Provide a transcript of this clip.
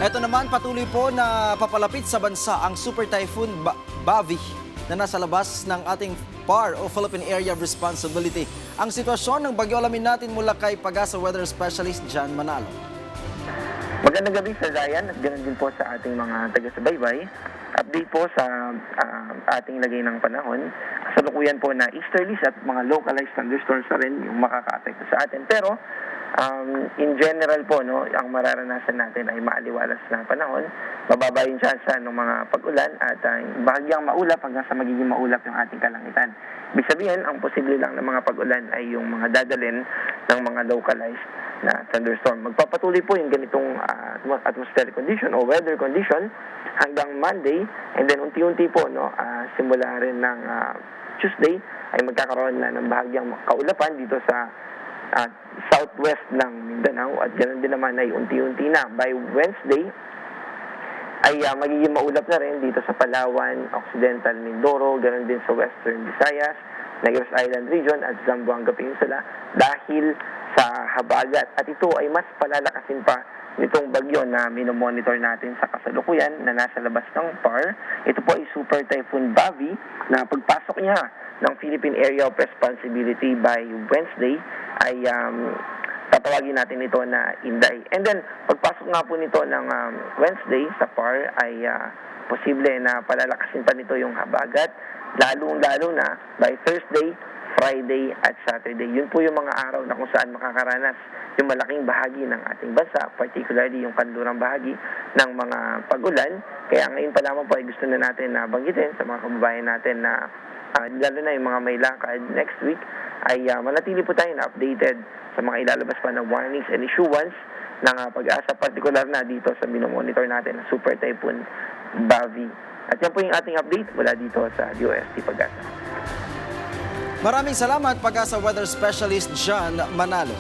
Ito naman, patuloy po na papalapit sa bansa ang Super Typhoon Bavi na nasa labas ng ating PAR o Philippine Area of Responsibility. Ang sitwasyon ng bagyo alamin natin mula kay Pag-asa Weather Specialist John Manalo. Magandang gabi sa Ryan at ganoon din po sa ating mga taga-subaybay. Update po sa ating lagay ng panahon. Kasalukuyan po na easterlies at mga localized thunderstorms na rin yung makaka-apekto sa atin. Pero in general po, no, ang mararanasan natin ay maaliwalas na panahon. Mababa yung tsansa ng mga pag-ulan at bahagyang maulap hanggang sa magiging maulap yung ating kalangitan. Ibig sabihin, ang posible lang ng mga pag-ulan ay yung mga dadalhin ng mga localized na thunderstorm. Magpapatuloy po yung ganitong atmospheric condition o weather condition hanggang Monday, and then unti-unti po, no, simula rin ng Tuesday ay magkakaroon na ng bahagyang kaulapan dito sa southwest ng Mindanao, at ganoon din naman ay unti-unti na by Wednesday ay magiging maulap na rin dito sa Palawan, Occidental Mindoro, ganoon din sa Western Visayas, Negros Island Region at Zamboanga Peninsula dahil sa habagat. At ito ay mas palalakasin pa nitong bagyo na minomonitor natin sa kasalukuyan na nasa labas ng PAR. Ito po ay Super Typhoon Bavi na pagpasok niya ng Philippine Area of Responsibility by Wednesday ay tatawagin natin ito na Inday. And then, pagpasok nga po nito ng Wednesday sa PAR ay posible na palalakasin pa nito yung habagat, lalong-lalo na by Thursday, Friday at Saturday. Yun po yung mga araw na kung saan makakaranas yung malaking bahagi ng ating bansa, particularly yung kanlurang bahagi ng mga pag-ulan. Kaya ngayon pa lamang po ay gusto na natin na banggitin sa mga kababayan natin na lalo na yung mga may lakad next week ay manatili po tayo na updated sa mga ilalabas pa na warnings and issuance ng Pag-asa, particular na dito sa minomonitor natin na Super Typhoon Bavi. At yan po yung ating update mula dito sa DOST Pag-asa. Maraming salamat, Pag-asa Weather Specialist John Manalo.